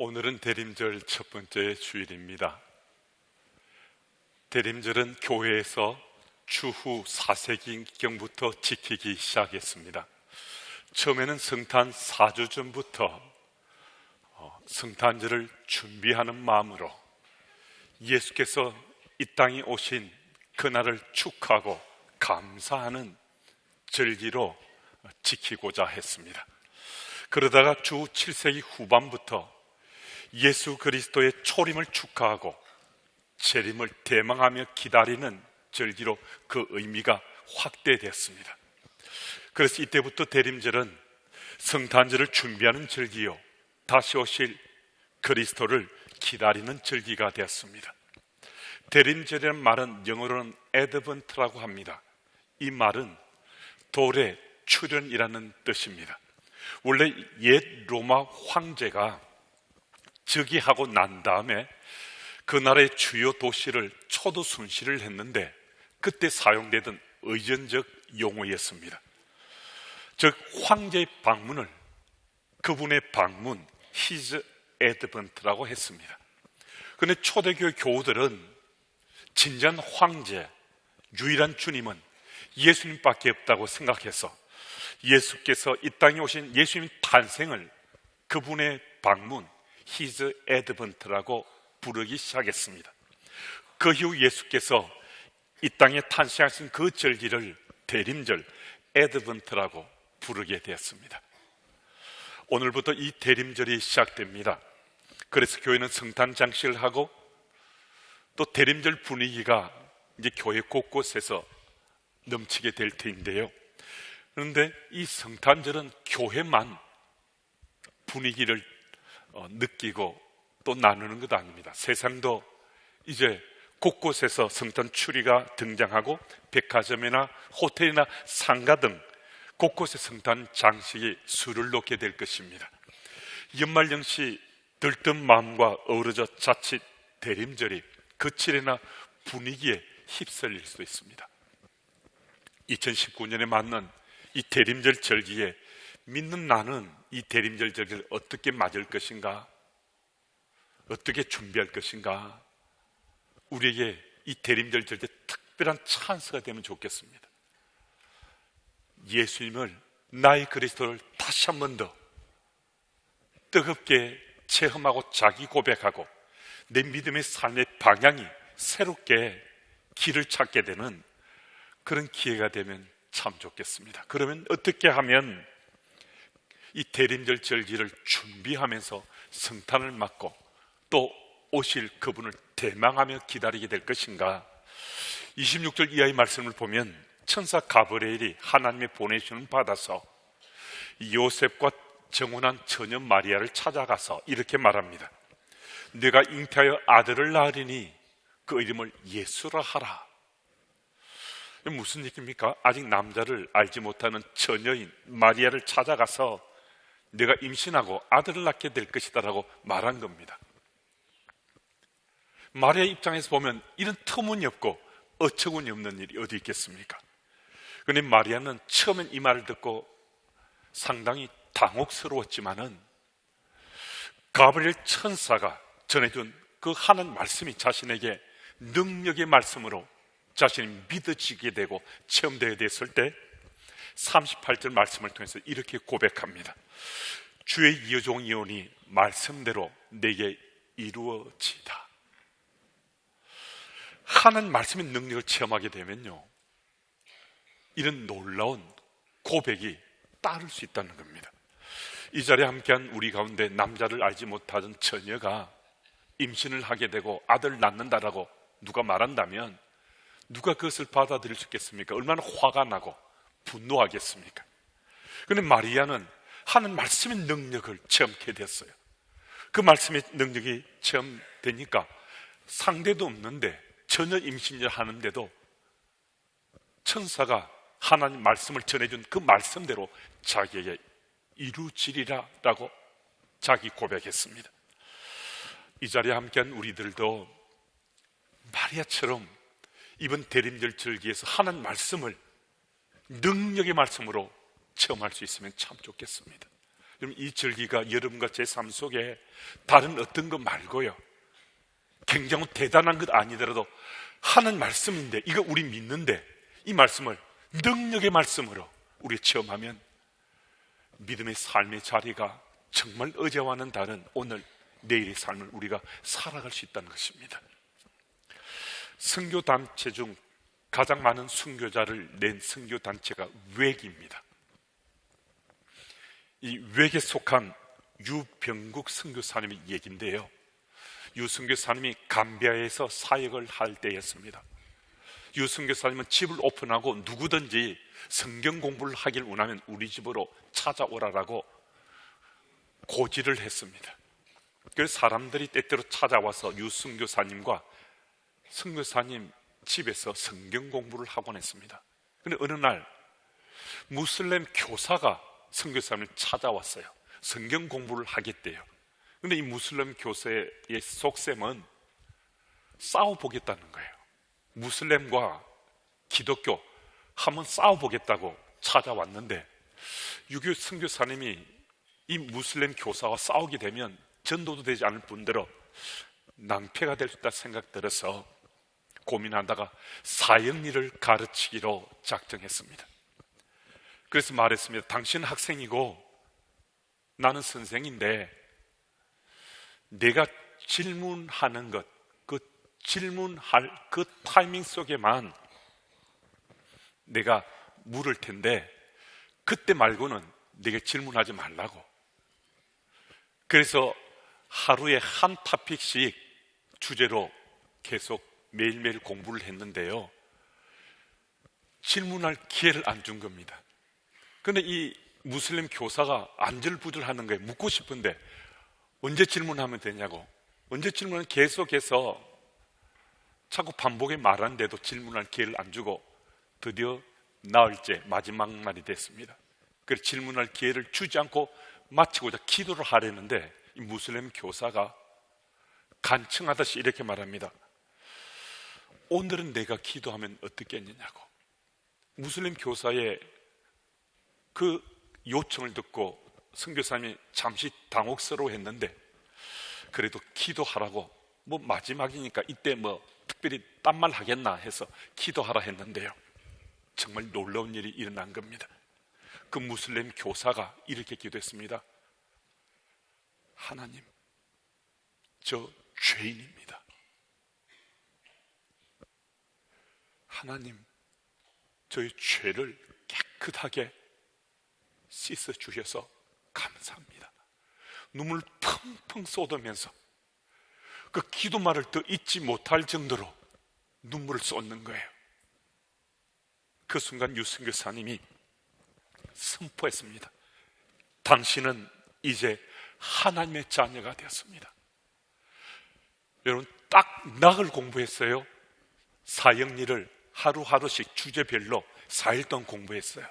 오늘은 대림절 첫 번째 주일입니다. 대림절은 교회에서 주후 4세기경부터 지키기 시작했습니다. 처음에는 성탄 4주 전부터 성탄절을 준비하는 마음으로 예수께서 이 땅에 오신 그날을 축하하고 감사하는 절기로 지키고자 했습니다. 그러다가 주 7세기 후반부터 예수 그리스도의 초림을 축하하고 재림을 대망하며 기다리는 절기로 그 의미가 확대됐습니다. 그래서 이때부터 대림절은 성탄절을 준비하는 절기요, 다시 오실 그리스도를 기다리는 절기가 되었습니다. 대림절이라는 말은 영어로는 애드번트라고 합니다. 이 말은 돌의 출현이라는 뜻입니다. 원래 옛 로마 황제가 즉위하고 난 다음에 그 나라의 주요 도시를 초도 순시를 했는데 그때 사용되던 의전적 용어였습니다. 즉 황제의 방문을 그분의 방문 His Advent라고 했습니다. 그런데 초대교회 교우들은 진정한 황제, 유일한 주님은 예수님밖에 없다고 생각해서 예수께서 이 땅에 오신 예수님 탄생을 그분의 방문 His Advent라고 부르기 시작했습니다. 그 이후 예수께서 이 땅에 탄생하신 그 절기를 대림절 Advent라고 부르게 되었습니다. 오늘부터 이 대림절이 시작됩니다. 그래서 교회는 성탄 장식을 하고 또 대림절 분위기가 이제 교회 곳곳에서 넘치게 될 텐데요. 그런데 이 성탄절은 교회만 분위기를 느끼고 또 나누는 것 아닙니다. 세상도 이제 곳곳에서 성탄 추리가 등장하고 백화점이나 호텔이나 상가 등 곳곳에 성탄 장식이 수를 놓게 될 것입니다. 연말연시 들뜬 마음과 어우러져 자칫 대림절이 거칠이나 분위기에 휩쓸릴 수도 있습니다. 2019년에 맞는 이 대림절 절기에 믿는 나는 이 대림절 절기를 어떻게 맞을 것인가, 어떻게 준비할 것인가, 우리에게 이 대림절 절기 특별한 찬스가 되면 좋겠습니다. 예수님을, 나의 그리스도를 다시 한 번 더 뜨겁게 체험하고 자기 고백하고 내 믿음의 삶의 방향이 새롭게 길을 찾게 되는 그런 기회가 되면 참 좋겠습니다. 그러면 어떻게 하면 이 대림절 절기를 준비하면서 성탄을 맞고 또 오실 그분을 대망하며 기다리게 될 것인가? 26절 이하의 말씀을 보면 천사 가브리엘이 하나님의 보내심을 받아서 요셉과 정혼한 처녀 마리아를 찾아가서 이렇게 말합니다. 네가 잉태하여 아들을 낳으리니 그 이름을 예수라 하라. 무슨 얘기입니까? 아직 남자를 알지 못하는 처녀인 마리아를 찾아가서 네가 임신하고 아들을 낳게 될 것이다 라고 말한 겁니다. 마리아 입장에서 보면 이런 터무니없고 어처구니 없는 일이 어디 있겠습니까? 그런데 마리아는 처음엔 이 말을 듣고 상당히 당혹스러웠지만은 가브리엘 천사가 전해준 그 하나님 말씀이 자신에게 능력의 말씀으로 자신이 믿어지게 되고 체험되게 됐을 때 38절 말씀을 통해서 이렇게 고백합니다. 주의 여종 예언이 말씀대로 내게 이루어지다. 하나님 말씀의 능력을 체험하게 되면요, 이런 놀라운 고백이 따를 수 있다는 겁니다. 이 자리에 함께한 우리 가운데 남자를 알지 못하던 처녀가 임신을 하게 되고 아들을 낳는다라고 누가 말한다면 누가 그것을 받아들일 수 있겠습니까? 얼마나 화가 나고 분노하겠습니까? 그런데 마리아는 하는 말씀의 능력을 체험하게 됐어요. 그 말씀의 능력이 체험되니까 상대도 없는데 전혀 임신을 하는데도 천사가 하나님 말씀을 전해준 그 말씀대로 자기에게 이루어지리라 라고 자기 고백했습니다. 이 자리에 함께한 우리들도 마리아처럼 이번 대림절 절기에서 하나님 말씀을 능력의 말씀으로 체험할 수 있으면 참 좋겠습니다. 그럼 이 절기가 여러분과 제 삶 속에 다른 어떤 것 말고요, 굉장히 대단한 것 아니더라도 하는 말씀인데, 이거 우리 믿는데 이 말씀을 능력의 말씀으로 우리 체험하면 믿음의 삶의 자리가 정말 어제와는 다른 오늘 내일의 삶을 우리가 살아갈 수 있다는 것입니다. 선교단체 중 가장 많은 선교자를 낸 선교단체가 웩입니다. 이 웩에 속한 유병국 선교사님의 얘기인데요, 유 선교사님이 감비아에서 사역을 할 때였습니다. 유 선교사님은 집을 오픈하고 누구든지 성경 공부를 하길 원하면 우리 집으로 찾아오라라고 고지를 했습니다. 그래서 사람들이 때때로 찾아와서 유 선교사님과 선교사님 집에서 성경 공부를 하곤 했습니다. 그런데 어느 날 무슬림 교사가 선교사님을 찾아왔어요. 성경 공부를 하겠대요. 그런데 이 무슬림 교사의 속셈은 싸워보겠다는 거예요. 무슬림과 기독교 한번 싸워보겠다고 찾아왔는데, 유교 선교사님이 이 무슬림 교사와 싸우게 되면 전도도 되지 않을 뿐더러 낭패가 될 수 있다 생각 들어서 고민하다가 사형리를 가르치기로 작정했습니다. 그래서 말했습니다. 당신은 학생이고 나는 선생인데 내가 질문하는 것, 그 질문할 그 타이밍 속에만 내가 물을 텐데 그때 말고는 내게 질문하지 말라고. 그래서 하루에 한 토픽씩 주제로 계속 매일매일 공부를 했는데요, 질문할 기회를 안 준 겁니다. 그런데 이 무슬림 교사가 안절부절하는 거예요. 묻고 싶은데 언제 질문하면 되냐고. 언제 질문을 계속해서 자꾸 반복해 말하는데도 질문할 기회를 안 주고 드디어 나흘째 마지막 날이 됐습니다. 그래서 질문할 기회를 주지 않고 마치고자 기도를 하려는데 이 무슬림 교사가 간청하듯이 이렇게 말합니다. 오늘은 내가 기도하면 어떻겠느냐고. 무슬림 교사의 그 요청을 듣고 선교사님이 잠시 당혹스러워했는데 그래도 기도하라고, 뭐 마지막이니까 이때 뭐 특별히 딴 말 하겠나 해서 기도하라 했는데요, 정말 놀라운 일이 일어난 겁니다. 그 무슬림 교사가 이렇게 기도했습니다. 하나님, 저 죄인입니다. 하나님, 저의 죄를 깨끗하게 씻어 주셔서 감사합니다. 눈물 펑펑 쏟으면서 그 기도말을 더 잊지 못할 정도로 눈물을 쏟는 거예요. 그 순간 유 선교사님이 선포했습니다. 당신은 이제 하나님의 자녀가 되었습니다. 여러분, 딱 나흘 공부했어요. 사형리를 하루하루씩 주제별로 4일 동안 공부했어요.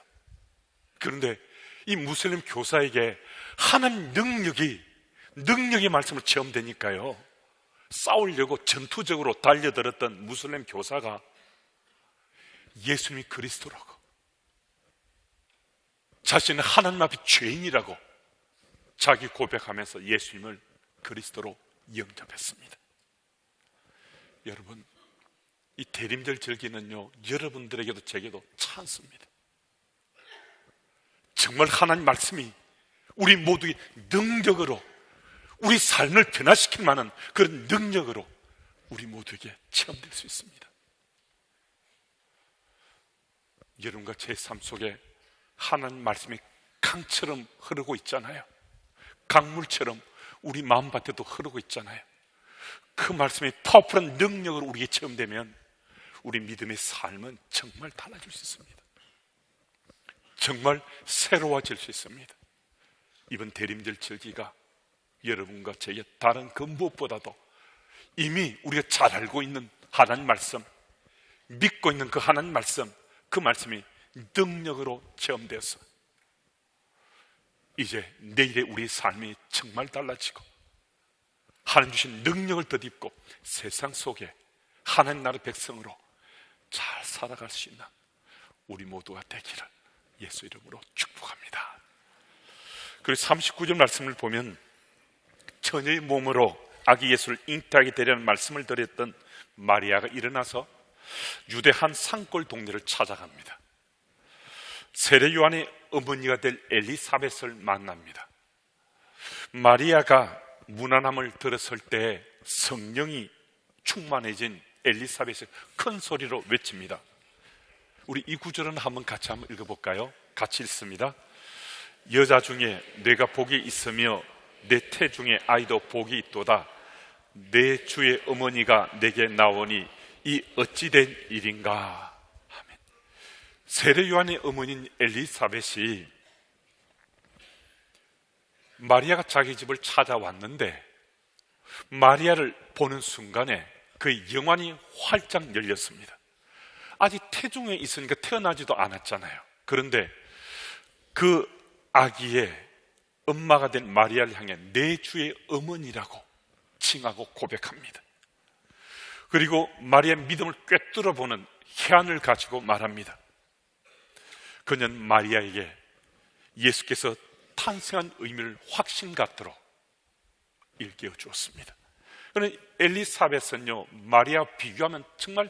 그런데 이 무슬림 교사에게 하나님 능력의 말씀을 체험되니까요, 싸우려고 전투적으로 달려들었던 무슬림 교사가 예수님이 그리스도라고, 자신은 하나님 앞에 죄인이라고 자기 고백하면서 예수님을 그리스도로 영접했습니다. 여러분, 이 대림절 절기는요, 여러분들에게도 제게도 찬스입니다. 정말 하나님 말씀이 우리 모두의 능력으로 우리 삶을 변화시킬 만한 그런 능력으로 우리 모두에게 체험될 수 있습니다. 여러분과 제 삶 속에 하나님 말씀이 강처럼 흐르고 있잖아요. 강물처럼 우리 마음밭에도 흐르고 있잖아요. 그 말씀이 파워풀한 능력으로 우리에게 체험되면 우리 믿음의 삶은 정말 달라질 수 있습니다. 정말 새로워질 수 있습니다. 이번 대림절 절기가 여러분과 제게 다른 그 무엇보다도 이미 우리가 잘 알고 있는 하나님 말씀, 믿고 있는 그 하나님 말씀, 그 말씀이 능력으로 체험되어서 이제 내일의 우리 삶이 정말 달라지고 하나님 주신 능력을 덧입고 세상 속에 하나님 나라의 백성으로 잘 살아갈 수 있는 우리 모두가 되기를 예수 이름으로 축복합니다. 그리고 39절 말씀을 보면 처녀의 몸으로 아기 예수를 잉태하게 되려는 말씀을 드렸던 마리아가 일어나서 유대 한 산골 동네를 찾아갑니다. 세례 요한의 어머니가 될 엘리사벳을 만납니다. 마리아가 문안함을 들었을 때 성령이 충만해진 엘리사벳이 큰 소리로 외칩니다. 우리 이 구절은 한번 같이 한번 읽어볼까요? 같이 읽습니다. 여자 중에 내가 복이 있으며 내 태 중에 아이도 복이 있도다. 내 주의 어머니가 내게 나오니 이 어찌된 일인가 하면, 세례 요한의 어머니인 엘리사벳이 마리아가 자기 집을 찾아왔는데 마리아를 보는 순간에 그의 영안이 활짝 열렸습니다. 아직 태중에 있으니까 태어나지도 않았잖아요. 그런데 그 아기의 엄마가 된 마리아를 향해 내 주의 어머니라고 칭하고 고백합니다. 그리고 마리아의 믿음을 꿰뚫어보는 희안을 가지고 말합니다. 그는 마리아에게 예수께서 탄생한 의미를 확신 갖도록 일깨워 주었습니다. 그런데 엘리사벳은요, 마리아와 비교하면 정말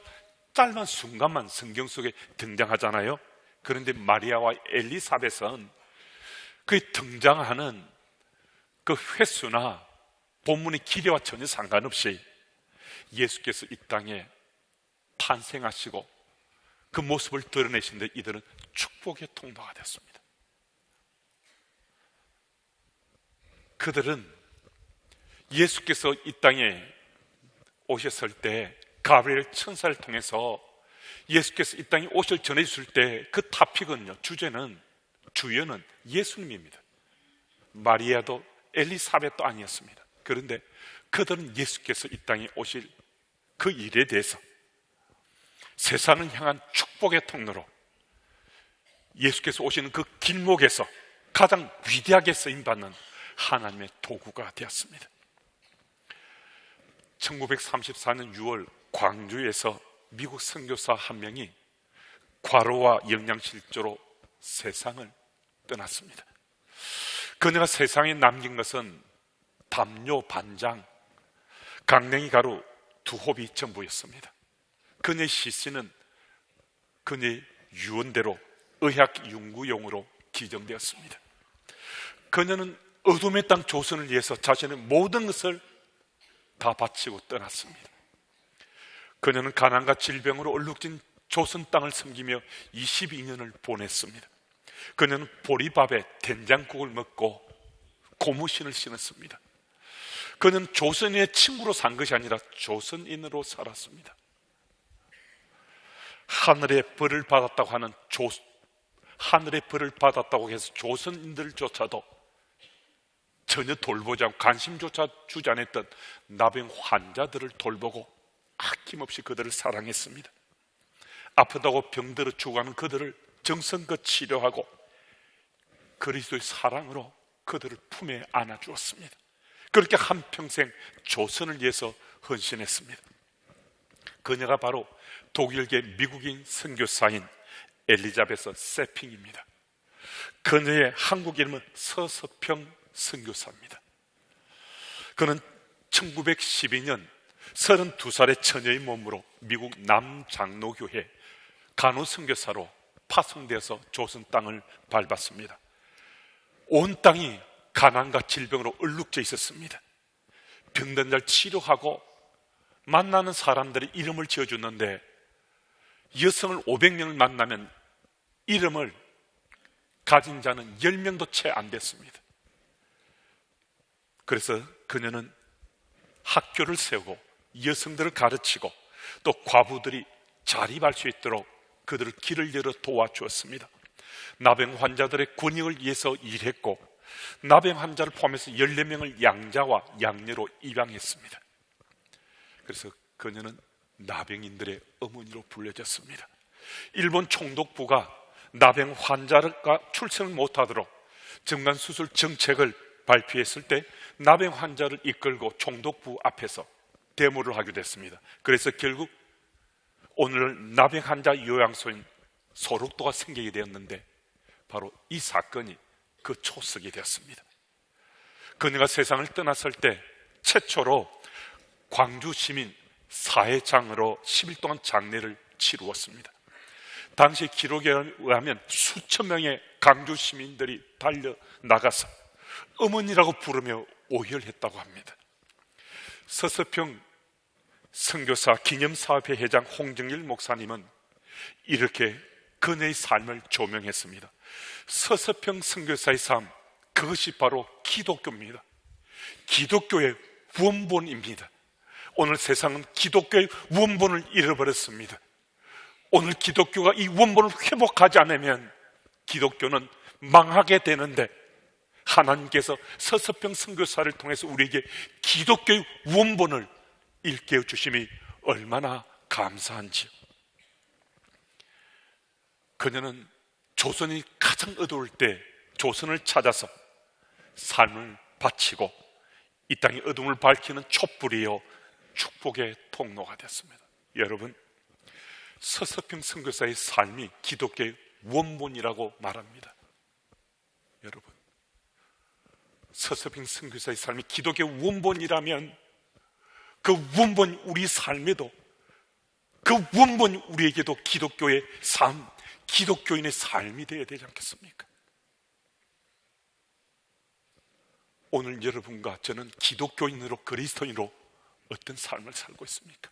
짧은 순간만 성경 속에 등장하잖아요. 그런데 마리아와 엘리사벳은 그의 등장하는 그 횟수나 본문의 기례와 전혀 상관없이 예수께서 이 땅에 탄생하시고 그 모습을 드러내신데 이들은 축복의 통로가 됐습니다. 그들은 예수께서 이 땅에 오셨을 때 가브리엘 천사를 통해서 예수께서 이 땅에 오실 전해주실 때 그 타픽은요, 주연은 예수님입니다. 마리아도 엘리사벳도 아니었습니다. 그런데 그들은 예수께서 이 땅에 오실 그 일에 대해서 세상을 향한 축복의 통로로 예수께서 오시는 그 길목에서 가장 위대하게 쓰임받는 하나님의 도구가 되었습니다. 1934년 6월 광주에서 미국 선교사 한 명이 과로와 영양실조로 세상을 떠났습니다. 그녀가 세상에 남긴 것은 담요 반장, 강냉이 가루 2홉이 전부였습니다. 그녀의 시신은 그녀의 유언대로 의학 연구용으로 기증되었습니다. 그녀는 어둠의 땅 조선을 위해서 자신의 모든 것을 다 바치고 떠났습니다. 그녀는 가난과 질병으로 얼룩진 조선 땅을 섬기며 22년을 보냈습니다. 그녀는 보리밥에 된장국을 먹고 고무신을 신었습니다. 그는 조선인의 친구로 산 것이 아니라 조선인으로 살았습니다. 하늘의 벌을 받았다고 해서 조선인들조차도 전혀 돌보지 않고 관심조차 주지 않았던 나병 환자들을 돌보고 아낌없이 그들을 사랑했습니다. 아프다고 병들어 죽어가는 그들을 정성껏 치료하고 그리스도의 사랑으로 그들을 품에 안아주었습니다. 그렇게 한평생 조선을 위해서 헌신했습니다. 그녀가 바로 독일계 미국인 선교사인 엘리자베스 세핑입니다. 그녀의 한국 이름은 서서평 선교사입니다. 그는 1912년 32살의 처녀의 몸으로 미국 남장로교회 간호선교사로 파송되어서 조선 땅을 밟았습니다. 온 땅이 가난과 질병으로 얼룩져 있었습니다. 병든 자를 치료하고 만나는 사람들의 이름을 지어주는데 여성을 500명을 만나면 이름을 가진 자는 10명도 채 안 됐습니다. 그래서 그녀는 학교를 세우고 여성들을 가르치고 또 과부들이 자립할 수 있도록 그들을 길을 열어 도와주었습니다. 나병 환자들의 권익을 위해서 일했고 나병 환자를 포함해서 14명을 양자와 양녀로 입양했습니다. 그래서 그녀는 나병인들의 어머니로 불려졌습니다. 일본 총독부가 나병 환자가 출생을 못하도록 정관수술 정책을 발표했을 때 나병 환자를 이끌고 총독부 앞에서 데모를 하게 됐습니다. 그래서 결국 오늘 나병 환자 요양소인 소록도가 생기게 되었는데 바로 이 사건이 그 초석이 되었습니다. 그녀가 세상을 떠났을 때 최초로 광주 시민 사회장으로 10일 동안 장례를 치루었습니다. 당시 기록에 의하면 수천 명의 광주 시민들이 달려나가서 어머니라고 부르며 오열했다고 합니다. 서서평 선교사 기념사업회 회장 홍정일 목사님은 이렇게 그녀의 삶을 조명했습니다. 서서평 선교사의 삶, 그것이 바로 기독교입니다. 기독교의 원본입니다. 오늘 세상은 기독교의 원본을 잃어버렸습니다. 오늘 기독교가 이 원본을 회복하지 않으면 기독교는 망하게 되는데, 하나님께서 서서평 선교사를 통해서 우리에게 기독교의 원본을 일깨워 주심이 얼마나 감사한지요. 그녀는 조선이 가장 어두울 때 조선을 찾아서 삶을 바치고 이 땅의 어둠을 밝히는 촛불이요 축복의 통로가 됐습니다. 여러분, 서서평 선교사의 삶이 기독교의 원본이라고 말합니다. 여러분, 서서평 선교사의 삶이 기독교의 원본이라면 그 원본 우리 삶에도, 그 원본 우리에게도 기독교의 삶, 기독교인의 삶이 되어야 되지 않겠습니까? 오늘 여러분과 저는 기독교인으로, 그리스도인으로 어떤 삶을 살고 있습니까?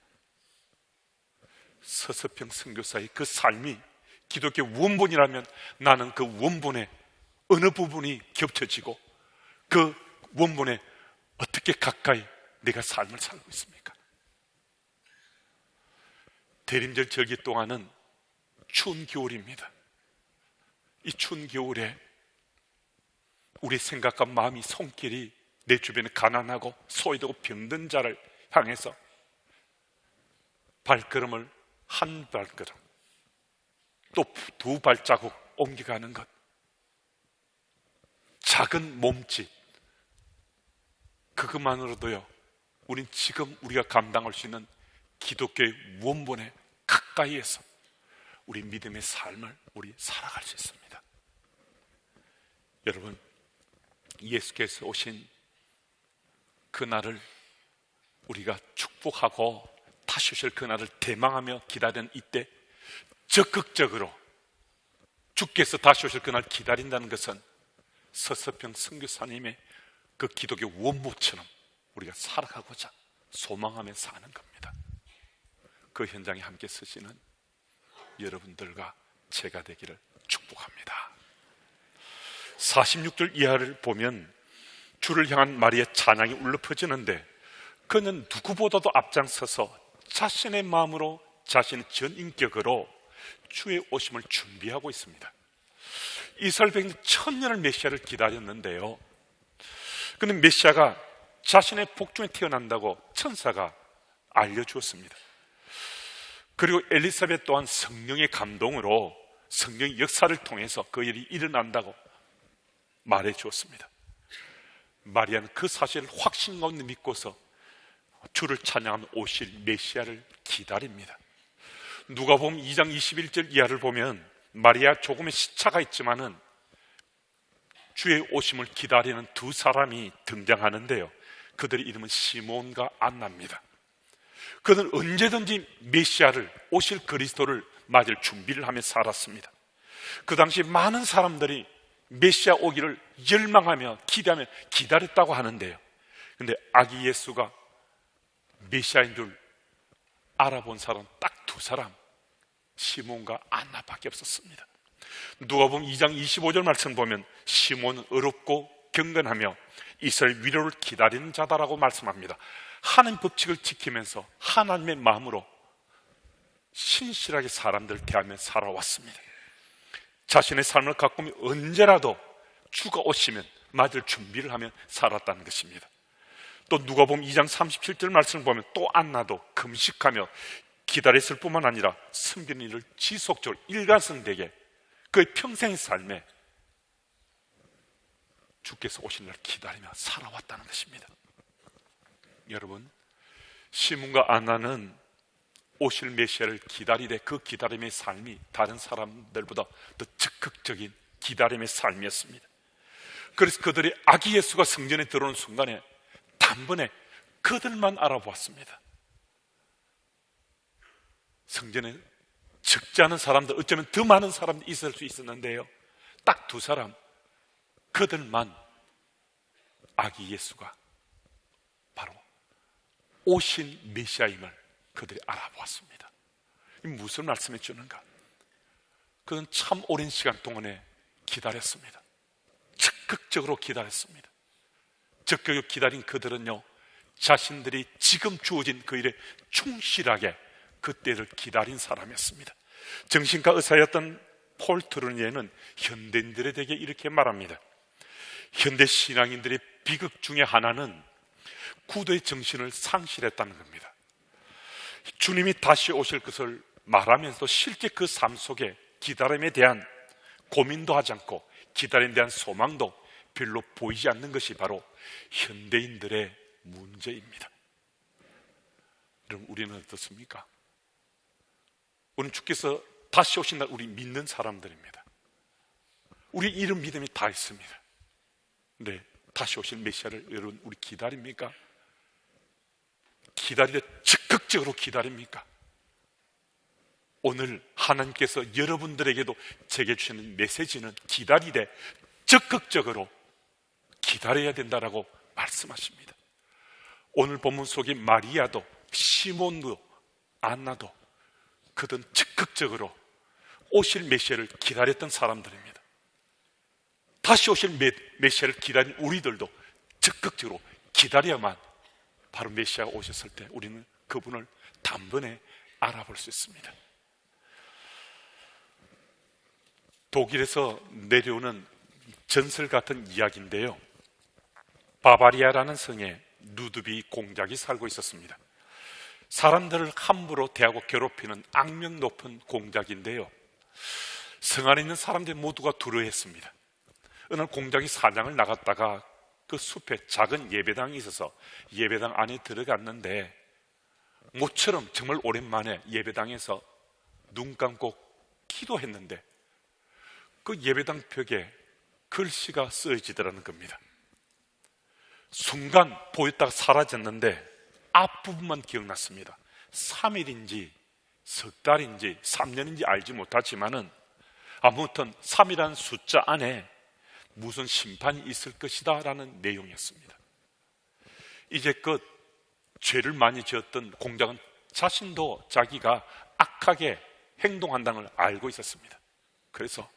서서평 선교사의 그 삶이 기독교의 원본이라면 나는 그 원본의 어느 부분이 겹쳐지고 그 원본에 어떻게 가까이 내가 삶을 살고 있습니까? 대림절 절기 동안은 추운 겨울입니다. 이 추운 겨울에 우리 생각과 마음이 손길이 내 주변에 가난하고 소외되고 병든 자를 향해서 발걸음을 한 발걸음 또 두 발자국 옮겨가는 것, 작은 몸짓, 그것만으로도요 우린 지금 우리가 감당할 수 있는 기독교의 원본에 가까이에서 우리 믿음의 삶을 우리 살아갈 수 있습니다. 여러분, 예수께서 오신 그날을 우리가 축복하고 다시 오실 그날을 대망하며 기다리는 이때 적극적으로 주께서 다시 오실 그날 기다린다는 것은 서서평 선교사님의 그 기독교 원모처럼 우리가 살아가고자 소망하며 사는 겁니다. 그 현장에 함께 서시는 여러분들과 제가 되기를 축복합니다. 46절 이하를 보면 주를 향한 마리아의 찬양이 울려 퍼지는데 그는 누구보다도 앞장서서 자신의 마음으로, 자신의 전인격으로 주의 오심을 준비하고 있습니다. 이스라엘 백성 천년을 메시아를 기다렸는데요, 그런데 메시아가 자신의 복중에 태어난다고 천사가 알려주었습니다. 그리고 엘리사벳 또한 성령의 감동으로 성령의 역사를 통해서 그 일이 일어난다고 말해 주었습니다. 마리아는 그 사실을 확신 가운데 믿고서 주를 찬양하는 오실 메시아를 기다립니다. 누가복음 2장 21절 이하를 보면 마리아 조금의 시차가 있지만은 주의 오심을 기다리는 두 사람이 등장하는데요, 그들의 이름은 시몬과 안나입니다. 그들은 언제든지 메시아를, 오실 그리스도를 맞을 준비를 하며 살았습니다. 그 당시 많은 사람들이 메시아 오기를 열망하며 기대하며 기다렸다고 하는데요, 그런데 아기 예수가 메시아인 줄 알아본 사람 딱 두 사람, 시몬과 안나밖에 없었습니다. 누가복음 2장 25절 말씀 보면 시몬은 어렵고 경건하며 이스라엘 위로를 기다리는 자다라고 말씀합니다. 하나님 법칙을 지키면서 하나님의 마음으로 신실하게 사람들을 대하며 살아왔습니다. 자신의 삶을 가꾸며 언제라도 주가 오시면 맞을 준비를 하며 살았다는 것입니다. 또 누가복음 2장 37절 말씀을 보면 또 안나도 금식하며 기다렸을 뿐만 아니라 섬기는 일을 지속적으로 일관성되게 그의 평생의 삶에 주께서 오실 날 기다리며 살아왔다는 것입니다. 여러분, 시몬과 안나는 오실 메시아를 기다리되 그 기다림의 삶이 다른 사람들보다 더 적극적인 기다림의 삶이었습니다. 그래서 그들이 아기 예수가 성전에 들어오는 순간에 단번에 그들만 알아보았습니다. 성전에 적지 않은 사람들, 어쩌면 더 많은 사람들이 있을 수 있었는데요, 딱 두 사람, 그들만 아기 예수가 바로 오신 메시아임을 그들이 알아보았습니다. 이 무슨 말씀해 주는가? 그는 참 오랜 시간 동안에 기다렸습니다. 적극적으로 기다렸습니다. 적극적으로 기다린 그들은요, 자신들이 지금 주어진 그 일에 충실하게 그 때를 기다린 사람이었습니다. 정신과 의사였던 폴 트루니에는 현대인들에게 이렇게 말합니다. 현대 신앙인들의 비극 중에 하나는 구도의 정신을 상실했다는 겁니다. 주님이 다시 오실 것을 말하면서 실제 그 삶 속에 기다림에 대한 고민도 하지 않고 기다림에 대한 소망도 별로 보이지 않는 것이 바로 현대인들의 문제입니다. 여러분, 우리는 어떻습니까? 우리는 주께서 다시 오신 날 우리 믿는 사람들입니다. 우리 이런 믿음이 다 있습니다. 네, 다시 오실 메시아를 여러분 우리 기다립니까? 기다리되 적극적으로 기다립니까? 오늘 하나님께서 여러분들에게도 제게 주시는 메시지는 기다리되 적극적으로 기다려야 된다라고 말씀하십니다. 오늘 본문 속에 마리아도 시몬도 안나도 그들은 적극적으로 오실 메시아를 기다렸던 사람들입니다. 다시 오실 메시아를 기다린 우리들도 적극적으로 기다려야만 바로 메시아가 오셨을 때 우리는 그분을 단번에 알아볼 수 있습니다. 독일에서 내려오는 전설 같은 이야기인데요, 바바리아라는 성에 루드비 공작이 살고 있었습니다. 사람들을 함부로 대하고 괴롭히는 악명 높은 공작인데요, 성 안에 있는 사람들 모두가 두려워했습니다. 어느 날 공작이 사냥을 나갔다가 그 숲에 작은 예배당이 있어서 예배당 안에 들어갔는데 모처럼 정말 오랜만에 예배당에서 눈 감고 기도했는데 그 예배당 벽에 글씨가 쓰여지더라는 겁니다. 순간 보였다가 사라졌는데 앞부분만 기억났습니다. 3일인지 석 달인지 3년인지 알지 못하지만은 아무튼 3이라는 숫자 안에 무슨 심판이 있을 것이다 라는 내용이었습니다. 이제껏 죄를 많이 지었던 공작은 자신도 자기가 악하게 행동한다는 걸 알고 있었습니다. 그래서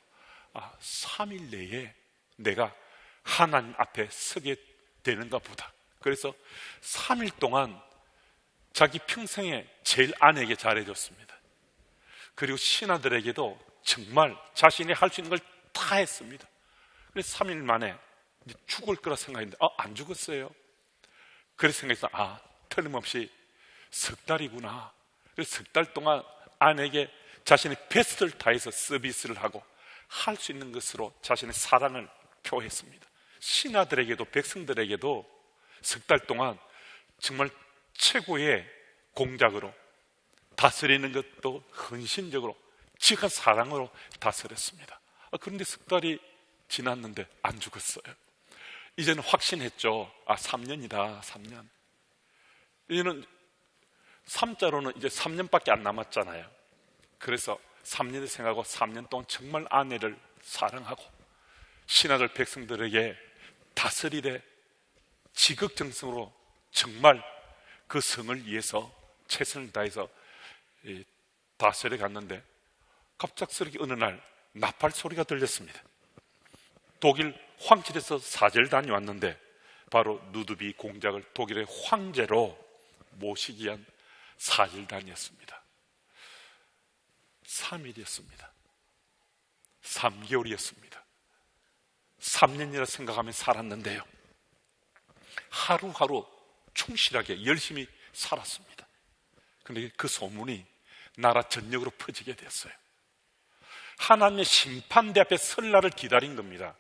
3일 내에 내가 하나님 앞에 서게 되는가 보다. 그래서 3일 동안 자기 평생에 제일 아내에게 잘해줬습니다. 그리고 신하들에게도 정말 자신이 할 수 있는 걸 다 했습니다. 그래서 3일 만에 이제 죽을 거라 생각했는데 안 죽었어요. 그래서 생각해서 틀림없이 석 달이구나. 그래서 석 달 동안 아내에게 자신의 베스트를 다해서 서비스를 하고 할 수 있는 것으로 자신의 사랑을 표했습니다. 신하들에게도 백성들에게도 석 달 동안 정말 최고의 공작으로 다스리는 것도 헌신적으로 지극한 사랑으로 다스렸습니다. 그런데 석 달이 지났는데 안 죽었어요. 이제는 확신했죠. 3년이다. 3년. 이제는 3자로는 이제 3년밖에 안 남았잖아요. 그래서 3년을 생각하고 3년 동안 정말 아내를 사랑하고 신하들 백성들에게 다스리되 지극정성으로 정말 그 성을 위해서 최선을 다해서 다스려 갔는데 갑작스럽게 어느 날 나팔 소리가 들렸습니다. 독일 황실에서 사절 다녀왔는데 바로 루드비 공작을 독일의 황제로 모시기 위한 사절단이었습니다. 3일이었습니다. 3개월이었습니다. 3년이라 생각하며 살았는데요, 하루하루 충실하게 열심히 살았습니다. 그런데 그 소문이 나라 전역으로 퍼지게 됐어요. 하나님의 심판대 앞에 설 날을 기다린 겁니다.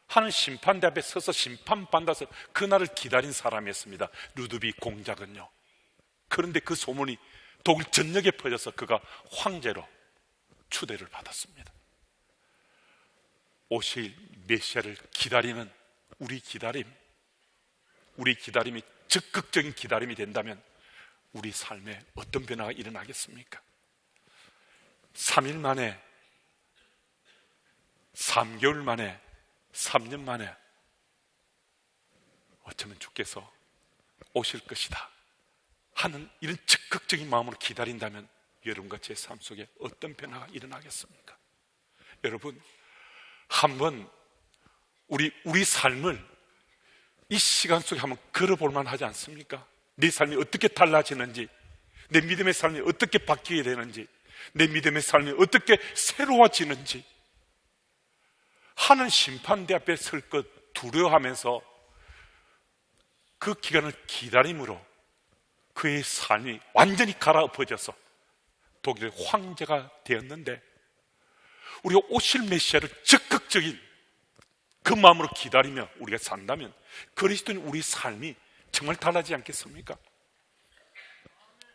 하나님 심판대 앞에 서서 심판받아서 그날을 기다린 사람이었습니다. 루드비 공작은요. 그런데 그 소문이 독일 전역에 퍼져서 그가 황제로 추대를 받았습니다. 오실 메시아를 기다리는 우리 기다림이 적극적인 기다림이 된다면 우리 삶에 어떤 변화가 일어나겠습니까? 3일 만에, 3개월 만에, 3년 만에 어쩌면 주께서 오실 것이다 하는 이런 적극적인 마음으로 기다린다면 여러분과 제 삶 속에 어떤 변화가 일어나겠습니까? 여러분, 한번 우리 삶을 이 시간 속에 한번 걸어볼 만하지 않습니까? 내 삶이 어떻게 달라지는지, 내 믿음의 삶이 어떻게 바뀌게 되는지, 내 믿음의 삶이 어떻게 새로워지는지 하는 심판대 앞에 설 것 두려워하면서 그 기간을 기다림으로 그의 삶이 완전히 갈아엎어져서 독일의 황제가 되었는데, 우리가 오실 메시아를 적극적인 그 마음으로 기다리며 우리가 산다면 그리스도인 우리 삶이 정말 달라지지 않겠습니까?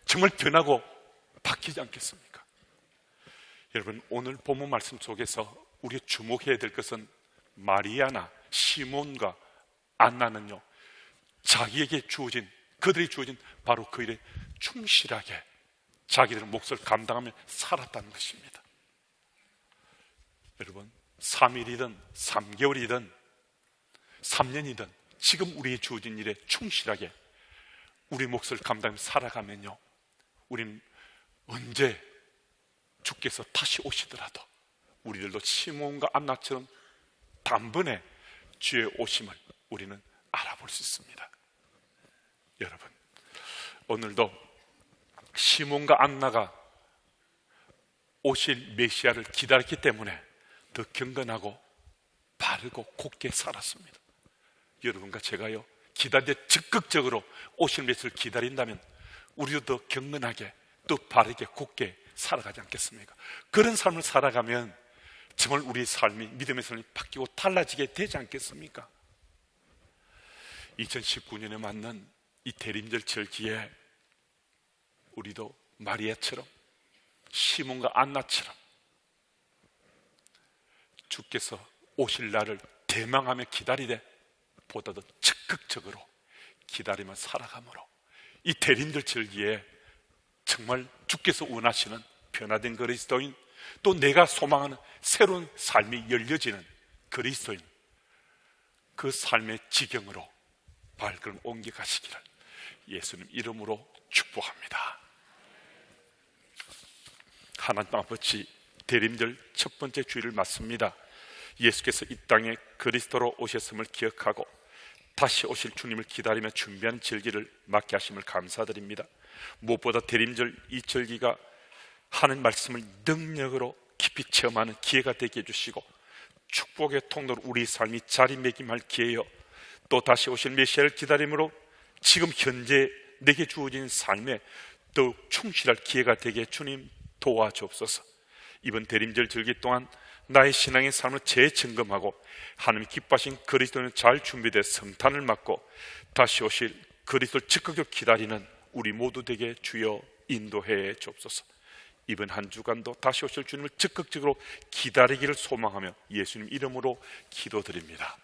정말 변하고 바뀌지 않겠습니까? 여러분, 오늘 본문 말씀 속에서 우리가 주목해야 될 것은 마리아나 시몬과 안나는요, 그들이 주어진 바로 그 일에 충실하게 자기들의 몫을 감당하며 살았다는 것입니다. 여러분, 3일이든 3개월이든 3년이든 지금 우리의 주어진 일에 충실하게 우리 몫을 감당하며 살아가면요, 우리는 언제 주께서 다시 오시더라도 우리들도 시몬과 안나처럼 단번에 주의 오심을 우리는 알아볼 수 있습니다. 여러분, 오늘도 시몬과 안나가 오실 메시아를 기다렸기 때문에 더 경건하고 바르고 곱게 살았습니다. 여러분과 제가요, 기다릴 때 적극적으로 오실 메시아를 기다린다면 우리도 더 경건하게, 또 바르게 곱게 살아가지 않겠습니까? 그런 삶을 살아가면 정말 우리의 삶이, 믿음의 삶이 바뀌고 달라지게 되지 않겠습니까? 2019년에 맞는 이 대림절 절기에 우리도 마리아처럼, 시몬과 안나처럼 주께서 오실 날을 대망하며 기다리되 보다도 적극적으로 기다리며 살아감으로 이 대림절 절기에 정말 주께서 원하시는 변화된 그리스도인, 또 내가 소망하는 새로운 삶이 열려지는 그리스도인, 그 삶의 지경으로 발걸음 옮겨가시기를 예수님 이름으로 축복합니다. 하나님 아버지, 대림절 첫 번째 주일을 맞습니다. 예수께서 이 땅에 그리스도로 오셨음을 기억하고 다시 오실 주님을 기다리며 준비하는 절기를 맞게 하심을 감사드립니다. 무엇보다 대림절 이 절기가 하는 말씀을 능력으로 깊이 체험하는 기회가 되게 해주시고, 축복의 통로로 우리 삶이 자리매김할 기회여, 또 다시 오실 메시아를 기다림으로 지금 현재 내게 주어진 삶에 더욱 충실할 기회가 되게 주님 도와주옵소서. 이번 대림절 절기 동안 나의 신앙의 삶을 재점검하고 하나님 기뻐하신 그리스도는 잘 준비된 성탄을 맞고 다시 오실 그리스도를 적극적으로 기다리는 우리 모두 되게 주여 인도해 주옵소서. 이번 한 주간도 다시 오실 주님을 적극적으로 기다리기를 소망하며 예수님 이름으로 기도드립니다.